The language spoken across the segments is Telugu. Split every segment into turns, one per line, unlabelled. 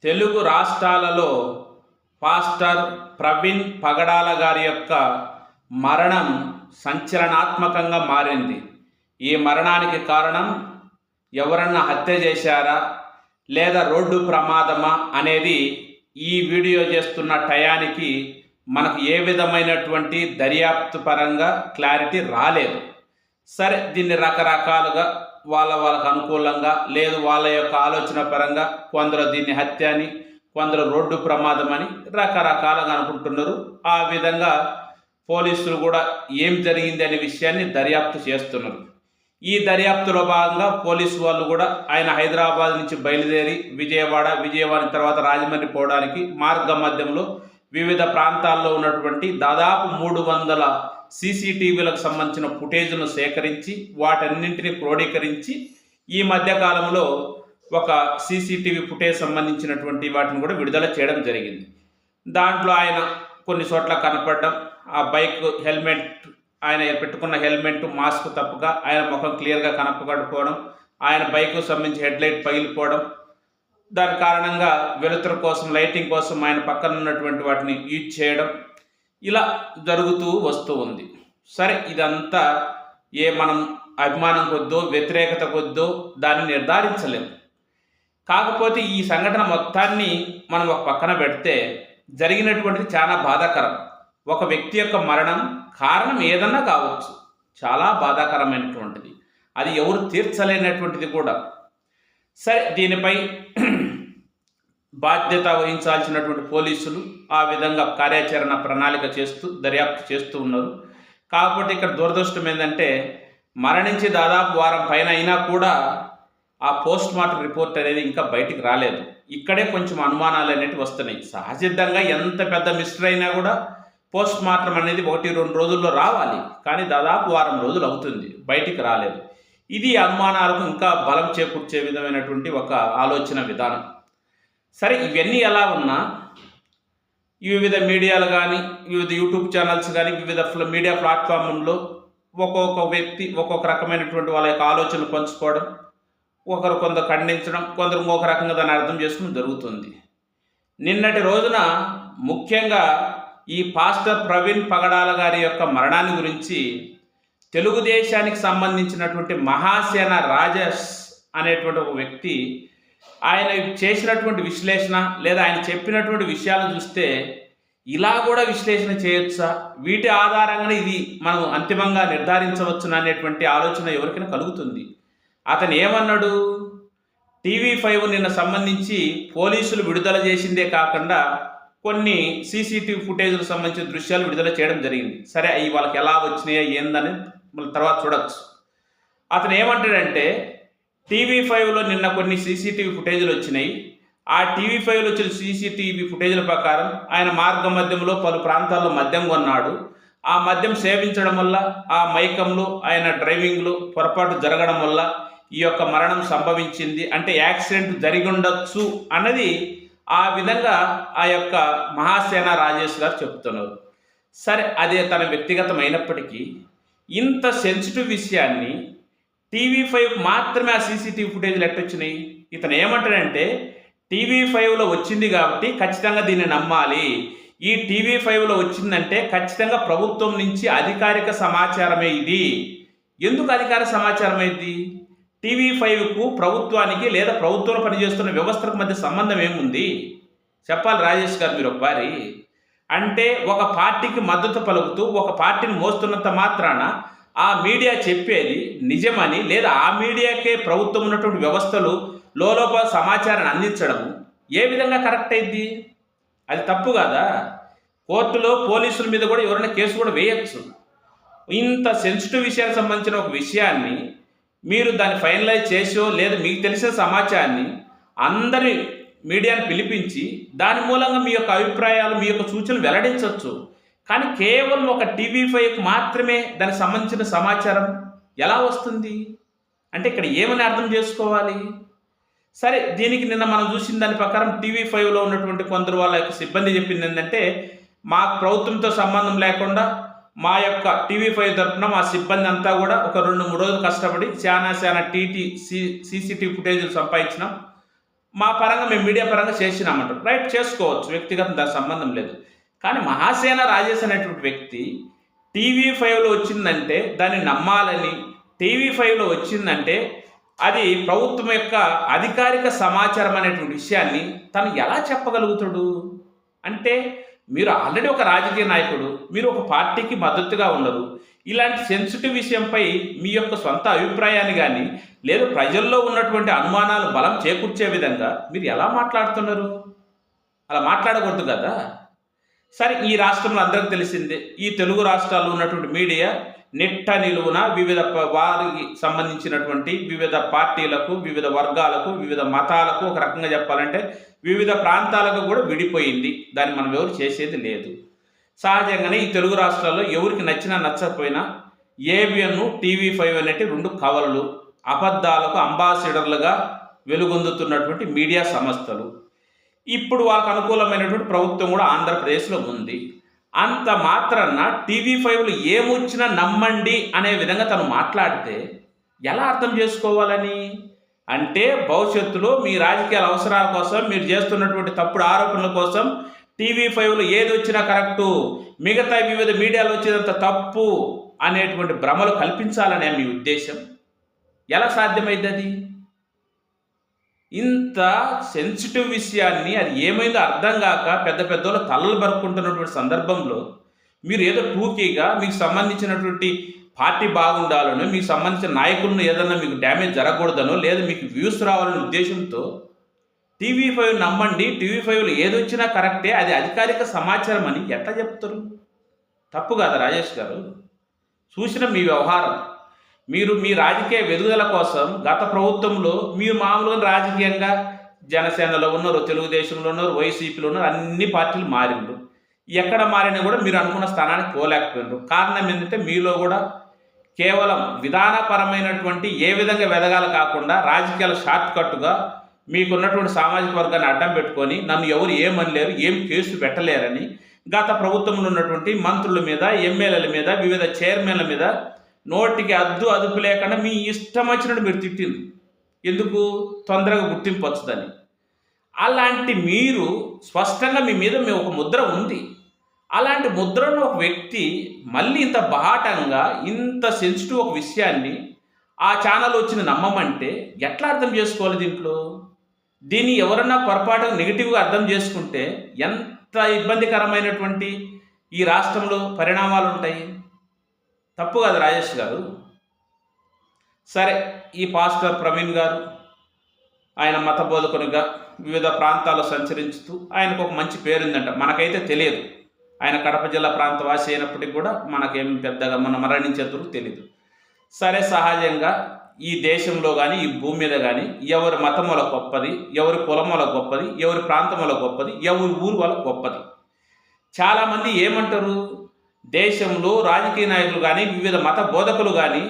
తెలుగు రాష్ట్రాలలో పాస్టర్ ప్రవీణ్ పగడాల గారి యొక్క మరణం సంచలనాత్మకంగా మారింది. ఈ మరణానికి కారణం ఎవరన్నా హత్య చేశారా లేదా రోడ్డు ప్రమాదమా అనేది ఈ వీడియో చేస్తున్న టయానికి మనకు ఏ విధమైనటువంటి దర్యాప్తు పరంగా క్లారిటీ రాలేదు. సరే, దీన్ని రకరకాలుగా వాళ్ళకు అనుకూలంగా లేదు వాళ్ళ యొక్క ఆలోచన పరంగా కొందరు దీన్ని హత్య అని, కొందరు రోడ్డు ప్రమాదం అని రకరకాలుగా అనుకుంటున్నారు. ఆ విధంగా పోలీసులు కూడా ఏం జరిగింది అనే విషయాన్ని దర్యాప్తు చేస్తున్నారు. ఈ దర్యాప్తులో భాగంగా పోలీసు వాళ్ళు కూడా ఆయన హైదరాబాద్ నుంచి బయలుదేరి విజయవాడ తర్వాత రాజమండ్రి పోవడానికి మార్గ మధ్యంలో వివిధ ప్రాంతాల్లో ఉన్నటువంటి దాదాపు 300 సీసీటీవీలకు సంబంధించిన ఫుటేజ్ను సేకరించి వాటన్నింటినీ క్రోడీకరించి ఈ మధ్యకాలంలో ఒక సీసీటీవీ ఫుటేజ్ సంబంధించినటువంటి వాటిని కూడా విడుదల చేయడం జరిగింది. దాంట్లో ఆయన కొన్ని చోట్ల కనపడడం, ఆ బైక్ హెల్మెట్, ఆయన పెట్టుకున్న హెల్మెట్ మాస్క్ తప్పుగా ఆయన ముఖం క్లియర్గా కనపడకపోవడం, ఆయన బైక్ సంబంధించి హెడ్లైట్ పగిలిపోవడం, దాని కారణంగా వెలుతురు కోసం లైటింగ్ కోసం ఆయన పక్కన ఉన్నటువంటి వాటిని యూజ్ చేయడం, ఇలా జరుగుతూ వస్తూ ఉంది. సరే, ఇదంతా మనం అభిమానం కొద్దో వ్యతిరేకత కొద్దో దాన్ని నిర్ధారించలేము. కాకపోతే ఈ సంఘటన మొత్తాన్ని మనం ఒక పక్కన పెడితే జరిగినటువంటిది చాలా బాధాకరం. ఒక వ్యక్తి యొక్క మరణం కారణం ఏదన్నా కావచ్చు, చాలా బాధాకరమైనటువంటిది, అది ఎవరు తీర్చలేనటువంటిది కూడా. సరే, దీనిపై బాధ్యత వహించాల్సినటువంటి పోలీసులు ఆ విధంగా కార్యాచరణ ప్రణాళిక చేస్తూ దర్యాప్తు చేస్తూ ఉన్నారు. కాకపోతే ఇక్కడ దురదృష్టం ఏంటంటే మరణించి దాదాపు వారం పైన అయినా కూడా ఆ పోస్ట్ మార్టం రిపోర్ట్ అనేది ఇంకా బయటికి రాలేదు. ఇక్కడే కొంచెం అనుమానాలు అనేవి వస్తున్నాయి. సహజంగా ఎంత పెద్ద మిస్టర్ అయినా కూడా పోస్ట్ మార్టం అనేది 1-2 రోజుల్లో రావాలి, కానీ దాదాపు వారం రోజులు అవుతుంది, బయటికి రాలేదు. ఇది అనుమానాలకు ఇంకా బలం చేకూర్చే విధమైనటువంటి ఒక ఆలోచన విధానం. సరే, ఇవన్నీ ఎలా ఉన్నా వివిధ మీడియాలు కానీ వివిధ యూట్యూబ్ ఛానల్స్ కానీ వివిధ మీడియా ప్లాట్ఫామ్లో ఒక్కొక్క వ్యక్తి ఒక్కొక్క రకమైనటువంటి వాళ్ళ యొక్క ఆలోచనలు పంచుకోవడం, కొందరు ఖండించడం, కొందరు ఇంకొక రకంగా దాన్ని అర్థం చేసుకోవడం జరుగుతుంది. నిన్నటి రోజున ముఖ్యంగా ఈ పాస్టర్ ప్రవీణ్ పగడాల గారి యొక్క మరణాన్ని గురించి తెలుగుదేశానికి సంబంధించినటువంటి మహాసేన రాజేష్ అనేటువంటి ఒక వ్యక్తి ఆయన చేసినటువంటి విశ్లేషణ లేదా ఆయన చెప్పినటువంటి విషయాలు చూస్తే ఇలా కూడా విశ్లేషణ చేయొచ్చా, వీటి ఆధారంగా ఇది మనం అంతిమంగా నిర్ధారించవచ్చును అనేటువంటి ఆలోచన ఎవరికైనా కలుగుతుంది. అతను ఏమన్నాడు, TV5 నిన్న సంబంధించి పోలీసులు విడుదల చేసిందే కాకుండా కొన్ని సీసీటీవీ ఫుటేజ్లకు సంబంధించిన దృశ్యాలు విడుదల చేయడం జరిగింది. సరే, అవి వాళ్ళకి ఎలా వచ్చినాయో ఏందని మళ్ళీ తర్వాత చూడవచ్చు. అతను ఏమంటాడంటే TV5లో నిన్న కొన్ని సీసీటీవీ ఫుటేజ్లు వచ్చినాయి. ఆ TV5లో వచ్చిన సీసీటీవీ ఫుటేజ్ల ప్రకారం ఆయన మార్గ మధ్యంలో పలు ప్రాంతాల్లో మద్యం కొన్నాడు. ఆ మద్యం సేవించడం వల్ల ఆ మైకంలో ఆయన డ్రైవింగ్లో పొరపాటు జరగడం వల్ల ఈ యొక్క మరణం సంభవించింది, అంటే యాక్సిడెంట్ జరిగి ఉండొచ్చు అన్నది ఆ విధంగా ఆ యొక్క మహాసేన రాజేష్ గారు చెప్తున్నారు. సరే, అదే తన వ్యక్తిగతమైనప్పటికీ ఇంత సెన్సిటివ్ విషయాన్ని TV5 మాత్రమే ఆ సీసీటీవీ ఫుటేజ్లు ఎట్టొచ్చినాయి. ఇతను ఏమంటాడంటే TV5లో వచ్చింది కాబట్టి ఖచ్చితంగా దీన్ని నమ్మాలి, ఈ TV5లో వచ్చిందంటే ఖచ్చితంగా ప్రభుత్వం నుంచి అధికారిక సమాచారమే ఇది. ఎందుకు అధికార సమాచారం అయింది? TV5కు ప్రభుత్వానికి లేదా ప్రభుత్వంలో పనిచేస్తున్న వ్యవస్థలకు మధ్య సంబంధం ఏముంది చెప్పాలి రాజేష్ గారు మీరు ఒకసారి. అంటే ఒక పార్టీకి మద్దతు పలుకుతూ ఒక పార్టీని మోస్తున్నంత మాత్రాన ఆ మీడియా చెప్పేది నిజమని లేదా ఆ మీడియాకే ప్రభుత్వం ఉన్నటువంటి వ్యవస్థలు లోపల సమాచారాన్ని అందించడం ఏ విధంగా కరెక్ట్ అయింది? అది తప్పు కదా. కోర్టులో పోలీసుల మీద కూడా ఎవరైనా కేసు కూడా వేయచ్చు. ఇంత సెన్సిటివ్ విషయానికి సంబంధించిన ఒక విషయాన్ని మీరు దాన్ని ఫైనలైజ్ చేసో లేదా మీకు తెలిసిన సమాచారాన్ని అందరి మీడియాను పిలిపించి దాని మూలంగా మీ యొక్క అభిప్రాయాలు మీ యొక్క సూచనలు వెల్లడించవచ్చు. కానీ కేవలం ఒక TV5కి మాత్రమే దానికి సంబంధించిన సమాచారం ఎలా వస్తుంది అంటే ఇక్కడ ఏమని అర్థం చేసుకోవాలి? సరే, దీనికి నిన్న మనం చూసిన దాని ప్రకారం TV5లో ఉన్నటువంటి కొందరు వాళ్ళ యొక్క సిబ్బంది చెప్పింది ఏంటంటే మాకు ప్రభుత్వంతో సంబంధం లేకుండా మా యొక్క TV5 తరఫున మా సిబ్బంది అంతా కూడా ఒక 2-3 రోజులు కష్టపడి చాలా సీసీటీవీ ఫుటేజ్లు సంపాదించినాం, మా పరంగా మేము మీడియా పరంగా చేసినామంటారు. రైట్, చేసుకోవచ్చు, వ్యక్తిగతం దానికి సంబంధం లేదు. కానీ మహాసేన రాజేష్ అనేటువంటి వ్యక్తి టీవీ5లో వచ్చిందంటే దాన్ని నమ్మాలని, టీవీ5లో వచ్చిందంటే అది ప్రభుత్వం యొక్క అధికారిక సమాచారం అనేటువంటి విషయాన్ని తను ఎలా చెప్పగలుగుతాడు? అంటే మీరు ఆల్రెడీ ఒక రాజకీయ నాయకుడు, మీరు ఒక పార్టీకి మద్దతుగా ఉండరు. ఇలాంటి సెన్సిటివ్ విషయంపై మీ యొక్క సొంత అభిప్రాయాన్ని కానీ లేదా ప్రజల్లో ఉన్నటువంటి అనుమానాలు బలం చేకూర్చే విధంగా మీరు ఎలా మాట్లాడుతున్నారు? అలా మాట్లాడకూడదు కదా. సరే, ఈ రాష్ట్రంలో అందరికీ తెలిసిందే, ఈ తెలుగు రాష్ట్రాల్లో ఉన్నటువంటి మీడియా నిట్ట నిలువున వివిధ వారికి సంబంధించినటువంటి వివిధ పార్టీలకు, వివిధ వర్గాలకు, వివిధ మతాలకు, ఒక రకంగా చెప్పాలంటే వివిధ ప్రాంతాలకు కూడా విడిపోయింది. దాన్ని మనం ఎవరు చేసేది లేదు. సహజంగానే ఈ తెలుగు రాష్ట్రాల్లో ఎవరికి నచ్చినా నచ్చకపోయినా ఏబిఎన్, టీవీ5 అనేటి రెండు కవలలు, అబద్ధాలకు అంబాసిడర్లుగా వెలుగొందుతున్నటువంటి మీడియా సంస్థలు. ఇప్పుడు వాళ్ళకు అనుకూలమైనటువంటి ప్రభుత్వం కూడా ఆంధ్రప్రదేశ్లో ఉంది. అంత మాత్రాన టీవీ5లో ఏమొచ్చినా నమ్మండి అనే విధంగా తను మాట్లాడితే ఎలా అర్థం చేసుకోవాలని? అంటే భవిష్యత్తులో మీ రాజకీయాల అవసరాల కోసం మీరు చేస్తున్నటువంటి తప్పుడు ఆరోపణల కోసం టీవీ5లో ఏది వచ్చినా కరెక్టు, మిగతా వివిధ మీడియాలో వచ్చేదంత తప్పు అనేటువంటి భ్రమలు కల్పించాలనే మీ ఉద్దేశం. ఎలా సాధ్యమైంది అది? ఇంత సెన్సిటివ్ విషయాన్ని అది ఏమైందో అర్థం కాక పెద్ద పెద్దోళ్ళు తలలు బరుక్కుంటున్నటువంటి సందర్భంలో మీరు ఏదో టూకీగా మీకు సంబంధించినటువంటి పార్టీ బాగుండాలనో, మీకు సంబంధించిన నాయకులను ఏదన్నా మీకు డ్యామేజ్ జరగకూడదనో, లేదా మీకు వ్యూస్ రావాలనే ఉద్దేశంతో టీవీ5 నమ్మండి, టీవీ5లో ఏదొచ్చినా కరెక్టే, అది అధికారిక సమాచారం అని ఎట్లా చెప్తారు? తప్పు కాదా రాజేష్ గారు? చూసిన మీ వ్యవహారం, మీరు మీ రాజకీయ వెలుగుదల కోసం గత ప్రభుత్వంలో మీరు మామూలుగా రాజకీయంగా జనసేనలో ఉన్నారు, తెలుగుదేశంలో ఉన్నారు, వైసీపీలో ఉన్నారు, అన్ని పార్టీలు మారిండ్రు. ఎక్కడ మారినా కూడా మీరు అనుకున్న స్థానానికి పోలేకపోయినారు. కారణం ఏంటంటే మీలో కూడా కేవలం విధానపరమైనటువంటి ఏ విధంగా వెదగాలి కాకుండా రాజకీయాల షార్ట్ కట్టుగా మీకున్నటువంటి సామాజిక వర్గాన్ని అడ్డం పెట్టుకొని నన్ను ఎవరు ఏమనలేరు, ఏం కేసు పెట్టలేరని గత ప్రభుత్వంలో ఉన్నటువంటి మంత్రుల మీద, ఎమ్మెల్యేల మీద, వివిధ చైర్మన్ల మీద నోటికి అదుపు లేకుండా మీ ఇష్టం వచ్చినట్టు మీరు తిట్టింది. ఎందుకు? తొందరగా గుర్తింపు వచ్చదని. అలాంటి మీరు స్పష్టంగా మీ మీద ఒక ముద్ర ఉంది. అలాంటి ముద్రను ఒక వ్యక్తి మళ్ళీ ఇంత బాహాటంగా, ఇంత సెన్సిటివ్ ఒక విషయాన్ని ఆ ఛానల్ వచ్చిన నమ్మమంటే ఎట్లా అర్థం చేసుకోవాలి? దీన్ని ఎవరన్నా పొరపాటు నెగిటివ్గా అర్థం చేసుకుంటే ఎంత ఇబ్బందికరమైనటువంటి ఈ రాష్ట్రంలో పరిణామాలు ఉంటాయి. తప్పు కాదు రాజేష్ గారు. సరే, ఈ పాస్టర్ ప్రవీణ్ గారు ఆయన మత బోధకునిగా వివిధ ప్రాంతాల్లో సంచరించుతూ ఆయనకు ఒక మంచి పేరుందంట. మనకైతే తెలియదు, ఆయన కడప జిల్లా ప్రాంతవాసి అయినప్పటికీ కూడా మనకేం పెద్దగా మన మరణించేందుకు తెలియదు. సరే, సహజంగా ఈ దేశంలో కానీ ఈ భూమి మీద కానీ ఎవరి మతం వల్ల గొప్పది, ఎవరి కులం వల్ల గొప్పది, ఎవరి ప్రాంతం వల్ల గొప్పది, ఎవరి ఊరు వల్ల గొప్పది. చాలామంది ఏమంటారు, దేశంలో రాజకీయ నాయకులు కానీ వివిధ మత బోధకులు కానీ,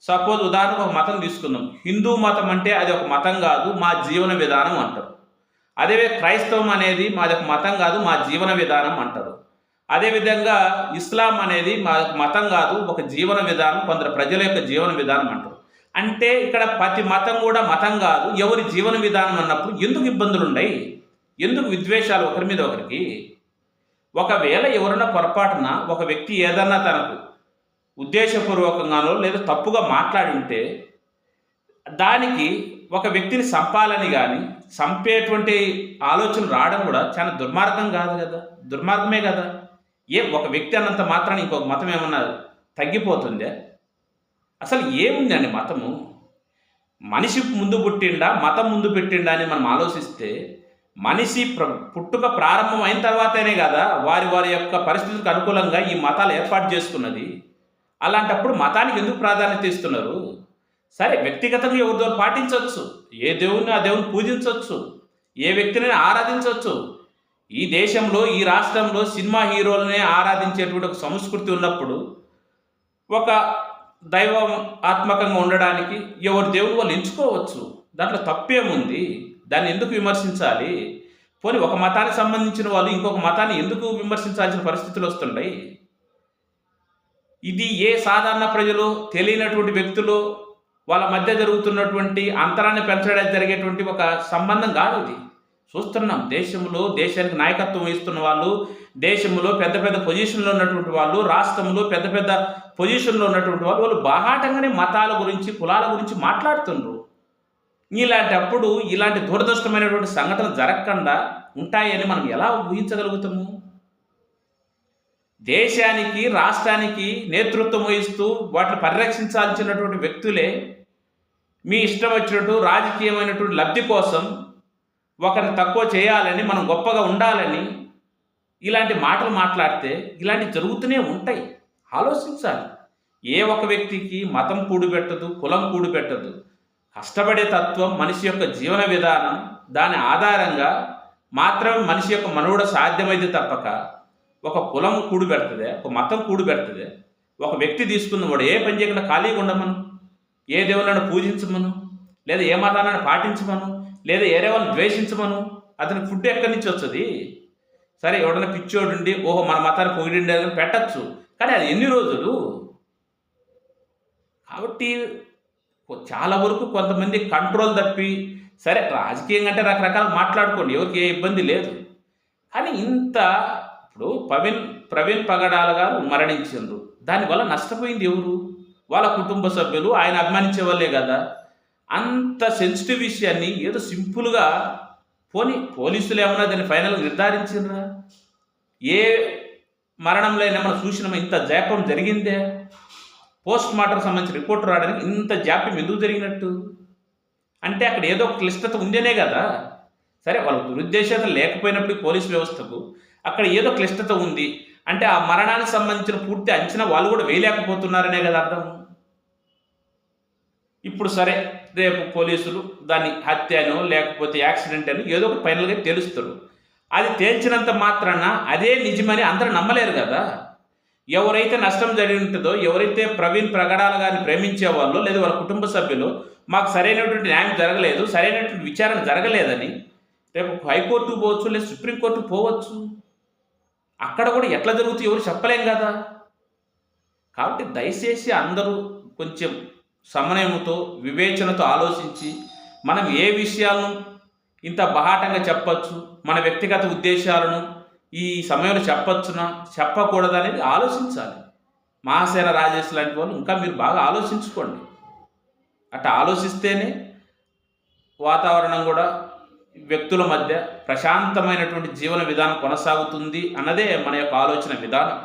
సపోజ్ ఉదాహరణకు ఒక మతం తీసుకుందాం, హిందూ మతం అంటే అది ఒక మతం కాదు, మా జీవన విధానం అంటారు. అదే క్రైస్తవం అనేది మాది ఒక మతం కాదు, మా జీవన విధానం అంటారు. అదేవిధంగా ఇస్లాం అనేది మా మతం కాదు, ఒక జీవన విధానం, కొందరు ప్రజల యొక్క జీవన విధానం అంటారు. అంటే ఇక్కడ ప్రతి మతం కూడా మతం కాదు, ఎవరి జీవన విధానం అన్నప్పుడు ఎందుకు ఇబ్బందులు ఉన్నాయి? ఎందుకు విద్వేషాలు ఒకరి మీద ఒకరికి? ఒకవేళ ఎవరైనా పొరపాటున ఒక వ్యక్తి ఏదన్నా తనకు ఉద్దేశపూర్వకంగానో లేదా తప్పుగా మాట్లాడి ఉంటే దానికి ఒక వ్యక్తిని చంపాలని కానీ చంపేటువంటి ఆలోచన రావడం కూడా చాలా దుర్మార్గం కాదు కదా, దుర్మార్గమే కదా. ఒక వ్యక్తి అన్నంత మాత్రాన్ని ఇంకొక మతం ఏమన్నా తగ్గిపోతుందే? అసలు ఏముందండి మతము? మనిషి ముందు పుట్టిండా, మతం ముందు పెట్టిండా అని మనం ఆలోచిస్తే మనిషి పుట్టుక ప్రారంభం అయిన తర్వాతనే కదా వారి వారి యొక్క పరిస్థితులకు అనుకూలంగా ఈ మతాలు ఏర్పాటు చేసుకున్నది. అలాంటప్పుడు మతానికి ఎందుకు ప్రాధాన్యత ఇస్తున్నారు? సరే, వ్యక్తిగతంగా ఎవరిదో పాటించవచ్చు, ఏ దేవుణ్ణి ఆ దేవుని పూజించవచ్చు, ఏ వ్యక్తిని ఆరాధించవచ్చు. ఈ దేశంలో, ఈ రాష్ట్రంలో సినిమా హీరోలనే ఆరాధించేటువంటి ఒక సంస్కృతి ఉన్నప్పుడు ఒక దైవం ఆత్మకంగా ఉండడానికి ఎవరి దేవుడు వాళ్ళు ఎంచుకోవచ్చు. దాంట్లో తప్పేముంది? దాన్ని ఎందుకు విమర్శించాలి? పోనీ ఒక మతానికి సంబంధించిన వాళ్ళు ఇంకొక మతాన్ని ఎందుకు విమర్శించాల్సిన పరిస్థితులు వస్తుంటాయి? ఇది ఏ సాధారణ ప్రజలు, తెలియనటువంటి వ్యక్తులు వాళ్ళ మధ్య జరుగుతున్నటువంటి అంతరాన్ని పెంచడానికి జరిగేటువంటి ఒక సంబంధం కాదు ఇది. చూస్తున్నాం దేశానికి నాయకత్వం వహిస్తున్న వాళ్ళు, దేశంలో పెద్ద పెద్ద పొజిషన్లో ఉన్నటువంటి వాళ్ళు, రాష్ట్రంలో పెద్ద పెద్ద పొజిషన్లో ఉన్నటువంటి వాళ్ళు బాహాటంగానే మతాల గురించి, కులాల గురించి మాట్లాడుతున్నారు. ఇలాంటప్పుడు ఇలాంటి దురదృష్టమైనటువంటి సంఘటనలు జరగకుండా ఉంటాయని మనం ఎలా ఊహించగలుగుతాము? దేశానికి, రాష్ట్రానికి నేతృత్వం వహిస్తూ వాటిని పరిరక్షించాల్సినటువంటి వ్యక్తులే మీ ఇష్టం వచ్చినట్టు రాజకీయమైనటువంటి లబ్ధి కోసం ఒకరిని తక్కువ చేయాలని, మనం గొప్పగా ఉండాలని ఇలాంటి మాటలు మాట్లాడితే ఇలాంటివి జరుగుతూనే ఉంటాయి. ఆలోచించాలి. ఏ ఒక వ్యక్తికి మతం కూడిపెట్టదు, కులం కూడిపెట్టదు. కష్టపడే తత్వం, మనిషి యొక్క జీవన విధానం, దాని ఆధారంగా మాత్రమే మనిషి యొక్క మనుగడ సాధ్యమైతే తప్పక ఒక కులం కూడిపెడుతుంది, ఒక మతం కూడిపెడుతుంది. ఒక వ్యక్తి తీసుకున్నవాడు ఏ పని చేయకుండా ఖాళీగా ఉండమను, ఏ దేవుళ్ళను పూజించమను, లేదా ఏ మతాలను పాటించమను, లేదా ఏరే వాళ్ళని ద్వేషించమను. అతనికి ఫుడ్ ఎక్కడి నుంచి వస్తుంది? సరే, ఎవడన్నా పిచ్చోడుండి ఓహో మన మతాన్ని పొగిడిండే పెట్టచ్చు, కానీ అది ఎన్ని రోజులు? కాబట్టి చాలా వరకు కొంతమంది కంట్రోల్ తప్పి, సరే రాజకీయంగా అంటే రకరకాలు మాట్లాడుకోండి, ఎవరికి ఏ ఇబ్బంది లేదు. కానీ ఇప్పుడు ప్రవీణ్ పగడాల గారు మరణించారు. దానివల్ల నష్టపోయింది ఎవరు? వాళ్ళ కుటుంబ సభ్యులు, ఆయన అభిమానించే వాళ్ళే కదా. అంత సెన్సిటివ్ విషయాన్ని ఏదో సింపుల్గా పోలీసులు ఏమన్నా దాన్ని ఫైనల్గా నిర్ధారించారా? ఏ మరణంలో అయినా మనం చూసినామా ఇంత జాప్యం జరిగిందే? పోస్ట్ మార్టం సంబంధించిన రిపోర్ట్ రావడానికి ఇంత జాప్యం ఎందుకు జరిగినట్టు? అంటే అక్కడ ఏదో ఒక క్లిష్టత ఉందేనే కదా. సరే, వాళ్ళ దురుద్దేశాలు లేకపోయినప్పుడు పోలీస్ వ్యవస్థకు అక్కడ ఏదో క్లిష్టత ఉంది అంటే ఆ మరణానికి సంబంధించిన పూర్తి అంచనా వాళ్ళు కూడా వేయలేకపోతున్నారనే కదా అర్థం. ఇప్పుడు సరే, రేపు పోలీసులు దాన్ని హత్యనో లేకపోతే యాక్సిడెంట్ అని ఏదో ఒక ఫైనల్గా తెలుస్తారు. అది తేల్చినంత మాత్రాన అదే నిజమని అందరూ నమ్మలేరు కదా. ఎవరైతే నష్టం జరిగి ఉంటుందో, ఎవరైతే ప్రవీణ్ ప్రగడాల గారిని ప్రేమించే వాళ్ళు లేదా వాళ్ళ కుటుంబ సభ్యులు మాకు సరైనటువంటి న్యాయం జరగలేదు, సరైనటువంటి విచారణ జరగలేదని రేపు హైకోర్టుకు పోవచ్చు, లేదా సుప్రీంకోర్టుకు పోవచ్చు. అక్కడ కూడా ఎట్లా జరుగుతుంది ఎవరు చెప్పలేం కదా. కాబట్టి దయచేసి అందరూ కొంచెం సమన్వయంతో, వివేచనతో ఆలోచించి మనం ఏ విషయాలను ఇంత బహాటంగా చెప్పచ్చు, మన వ్యక్తిగత ఉద్దేశాలను ఈ సమయంలో చెప్పచ్చునా చెప్పకూడదు అనేది ఆలోచించాలి. మహాసేన రాజేష్ లాంటి వాళ్ళు ఇంకా మీరు బాగా ఆలోచించుకోండి. అట్లా ఆలోచిస్తేనే వాతావరణం కూడా వ్యక్తుల మధ్య ప్రశాంతమైనటువంటి జీవన విధానం కొనసాగుతుంది అన్నదే మన యొక్క ఆలోచన విధానం.